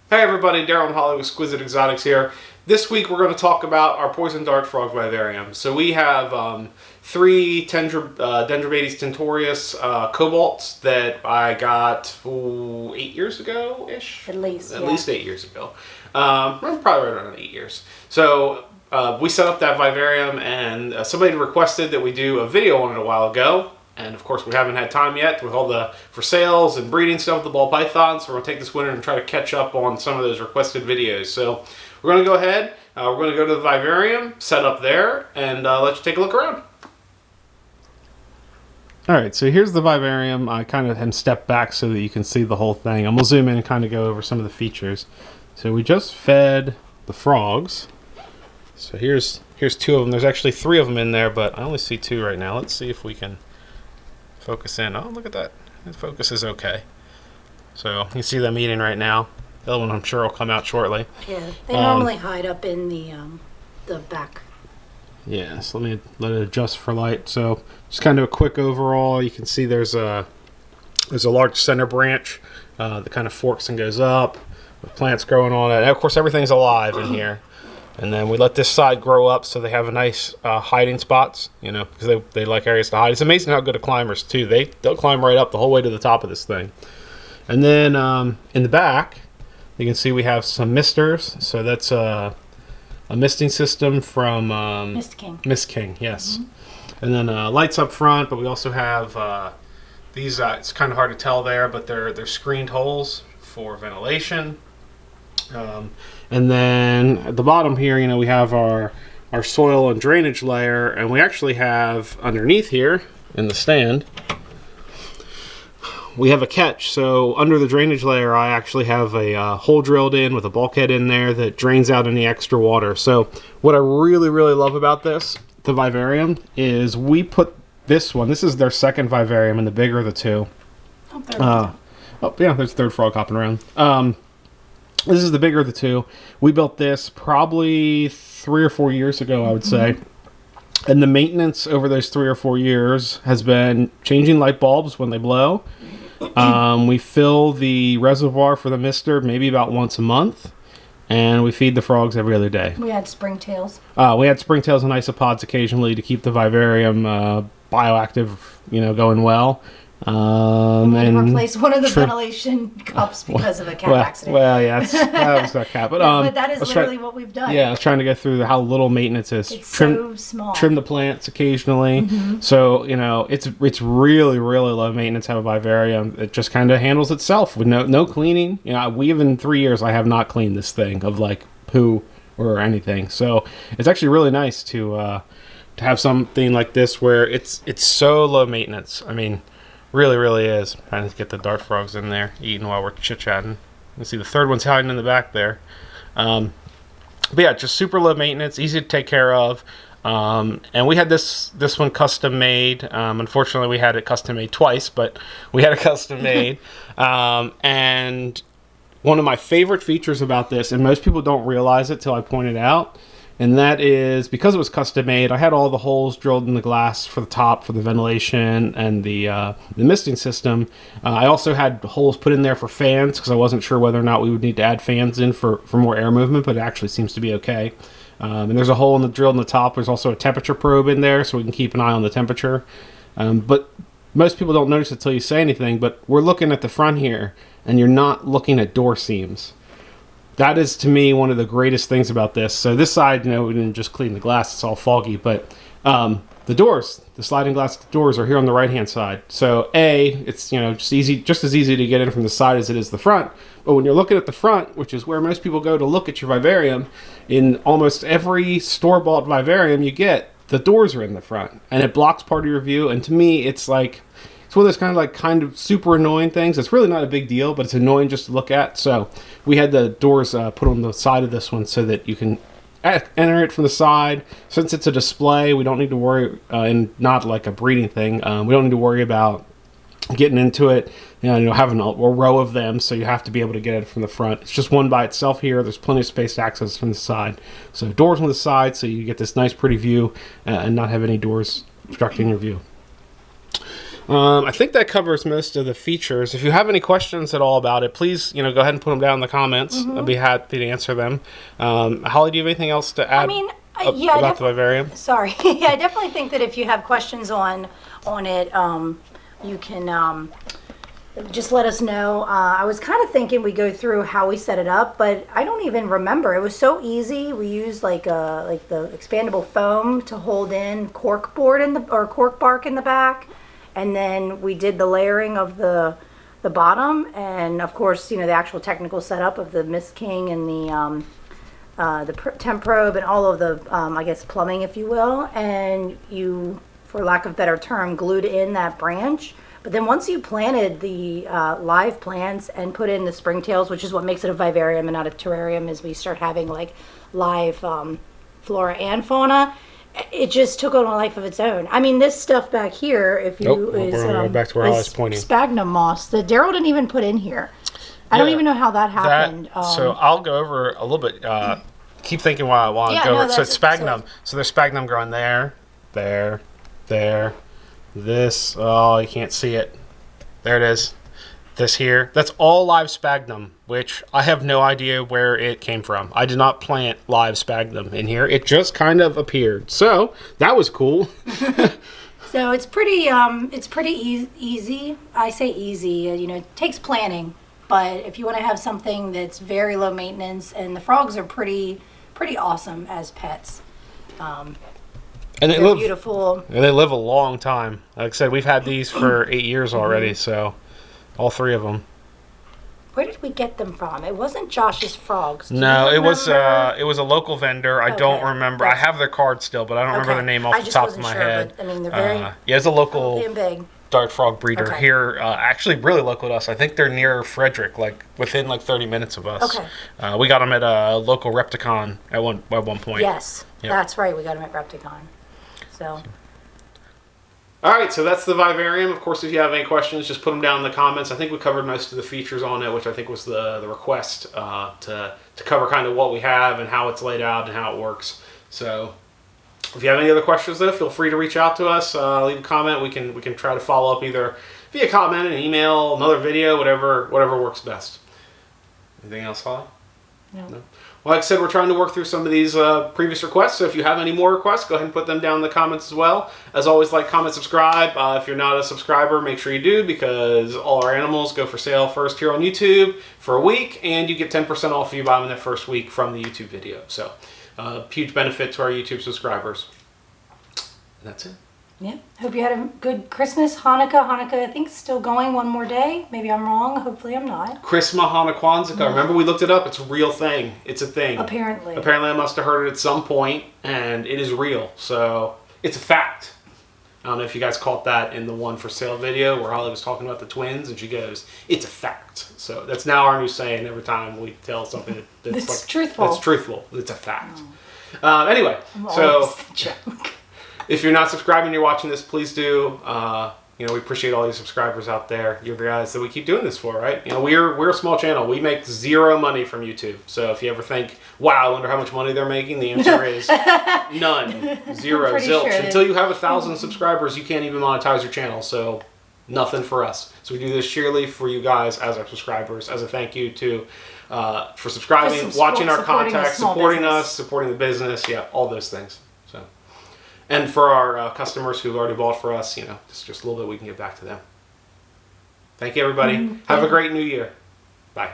Hey everybody, Daryl and Holly with Exquisite Exotics here. This week we're going to talk about our poison dart frog vivarium. So we have three Dendrobates tentorius cobalts that I got 8 years ago-ish? At least, At least 8 years ago. Probably right around 8 years. So we set up that vivarium and somebody requested that we do a video on it a while ago. And of course, we haven't had time yet with all the for sales and breeding stuff with the ball pythons. So we're gonna take this winter and try to catch up on some of those requested videos. So we're gonna go ahead. We're gonna go to the vivarium, set up there, and let you take a look around. All right, so here's the vivarium. I kind of am stepped back so that you can see the whole thing. I'm gonna zoom in and kind of go over some of the features. So we just fed the frogs. So here's two of them. There's actually three of them in there, but I only see two right now. Let's see if we can focus in. Oh, look at that. The focus is okay. So you can see them eating right now. The other one I'm sure will come out shortly. Yeah, they normally hide up in the back. Yeah, so let it adjust for light. So just kind of a quick overall. You can see there's a large center branch that kind of forks and goes up with plants growing on it. And of course, everything's alive in here. And then we let this side grow up so they have a nice hiding spots, you know, because they like areas to hide. It's amazing how good of climbers, too. They'll climb right up the whole way to the top of this thing. And then in the back, you can see we have some misters. So that's a misting system from Mist King. Mist King, yes. Mm-hmm. And then lights up front, but we also have these, it's kind of hard to tell there, but they're screened holes for ventilation. And then at the bottom here, you know, we have our soil and drainage layer, and we actually have underneath here in the stand, we have a catch. So under the drainage layer, I actually have a hole drilled in with a bulkhead in there that drains out any extra water. So what I really, really love about the vivarium, is we put this one. This is their second vivarium and the bigger of the two. There's a third frog hopping around. This is the bigger of the two. We built this probably 3 or 4 years ago, I would say. And the maintenance over those 3 or 4 years has been changing light bulbs when they blow. We fill the reservoir for the mister maybe about once a month. And we feed the frogs every other day. We had springtails. We had springtails and isopods occasionally to keep the vivarium bioactive, you know, going well. And replace one of the ventilation cups because of a cat accident. Well, yeah, that was that cat. But that is literally what we've done. Yeah, I was trying to go through how little maintenance is. It's so small. Trim the plants occasionally. So, you know, it's really, really low maintenance. Have a vivarium. It just kind of handles itself with no cleaning. You know, in 3 years, I have not cleaned this thing of like poo or anything. So it's actually really nice to have something like this where it's so low maintenance. I mean, really, really is. Trying to get the dart frogs in there eating while we're chit-chatting. You can see the third one's hiding in the back there. But yeah, just super low maintenance, easy to take care of. And we had this one custom made. Unfortunately, we had it custom made twice, but we had it custom made. And one of my favorite features about this, and most people don't realize it till I point it out, and that is because it was custom made, I had all the holes drilled in the glass for the top for the ventilation and the misting system. I also had holes put in there for fans because I wasn't sure whether or not we would need to add fans in for more air movement, but it actually seems to be okay. And there's a hole drilled in the top. There's also a temperature probe in there so we can keep an eye on the temperature. But most people don't notice it until you say anything, but we're looking at the front here, and you're not looking at door seams. That is, to me, one of the greatest things about this. So this side, you know, we didn't just clean the glass. It's all foggy. But the doors, the sliding glass doors are here on the right-hand side. So, it's, you know, just as easy to get in from the side as it is the front. But when you're looking at the front, which is where most people go to look at your vivarium, in almost every store-bought vivarium you get, the doors are in the front. And it blocks part of your view. And to me, it's like... it's one of those kind of super annoying things. It's really not a big deal, but it's annoying just to look at. So we had the doors put on the side of this one so that you can enter it from the side. Since it's a display, we don't need to worry, and not like a breeding thing, we don't need to worry about getting into it, you know, having a row of them, so you have to be able to get it from the front. It's just one by itself here. There's plenty of space to access from the side. So doors on the side, so you get this nice pretty view and not have any doors obstructing your view. I think that covers most of the features. If you have any questions at all about it, please, go ahead and put them down in the comments. I'd be happy to answer them. Holly, do you have anything else to add about the Vivarium? Sorry. Yeah, I definitely think that if you have questions on it, you can just let us know. I was kind of thinking we go through how we set it up, but I don't even remember. It was so easy. We used like the expandable foam to hold in cork bark in the back, and then we did the layering of the bottom, and of course, the actual technical setup of the Mist King and the temp probe and all of the I guess plumbing, if you will, and you, for lack of a better term, glued in that branch. But then once you planted the live plants and put in the springtails, which is what makes it a vivarium and not a terrarium, is we start having like live flora and fauna, it just took on a life of its own. I mean, this stuff back here, if you we're back to where I was pointing. Sphagnum moss that Daryl didn't even put in here. I don't even know how that happened. So I'll go over a little bit. Keep thinking while I want to go over. So it's sphagnum. So there's sphagnum growing there. This, oh, you can't see it. There it is. This here. That's all live sphagnum, which I have no idea where it came from. I did not plant live sphagnum in here. It just kind of appeared. So that was cool. So it's pretty easy. I say easy. It takes planning, but if you want to have something that's very low maintenance, and the frogs are pretty awesome as pets. And they're beautiful. And they live a long time. Like I said, we've had these for 8 years already, so all 3 of them. Where did we get them from? It wasn't Josh's Frogs. No, it was a local vendor. I don't remember. I have their card still, but I don't remember their name off the top of my head. But, I mean, they're very it's a local big dart frog breeder here, actually really local to us. I think they're near Frederick, like within 30 minutes of us. Okay. We got them at a local Repticon at one point. Yes, that's right. We got them at Repticon. So. All right, so that's the Vivarium. Of course, if you have any questions, just put them down in the comments. I think we covered most of the features on it, which I think was the request to cover kind of what we have and how it's laid out and how it works. So if you have any other questions, though, feel free to reach out to us. Leave a comment. We can try to follow up either via comment, an email, another video, whatever works best. Anything else, Holly? No. Well, like I said, we're trying to work through some of these previous requests, so if you have any more requests, go ahead and put them down in the comments as well. As always, like, comment, subscribe. If you're not a subscriber, make sure you do, because all our animals go for sale first here on YouTube for a week, and you get 10% off if you buy them in the first week from the YouTube video. So, huge benefit to our YouTube subscribers. And that's it. Yeah. Hope you had a good Christmas. Hanukkah, I think, is still going one more day. Maybe I'm wrong. Hopefully I'm not. Christmas, Hanukkah, Kwanzaa. Yeah. Remember, we looked it up. It's a real thing. It's a thing. Apparently I must have heard it at some point, and it is real. So it's a fact. I don't know if you guys caught that in the one for sale video where Holly was talking about the twins, and she goes, "It's a fact." So that's now our new saying every time we tell something that's truthful. That's truthful. It's a fact. Anyway, so if you're not subscribing and you're watching this, please do. We appreciate all you subscribers out there. You're the guys that we keep doing this for, right? We're a small channel. We make zero money from YouTube. So if you ever think, wow, I wonder how much money they're making, the answer is none. Zero. Zilch. Sure until you have 1,000 subscribers, you can't even monetize your channel. So nothing for us. So we do this sheerly for you guys as our subscribers, as a thank you to for subscribing, watching our content, supporting us, supporting the business, all those things. And for our customers who've already bought for us, it's just a little bit we can give back to them. Thank you, everybody. Have a great new year. Bye.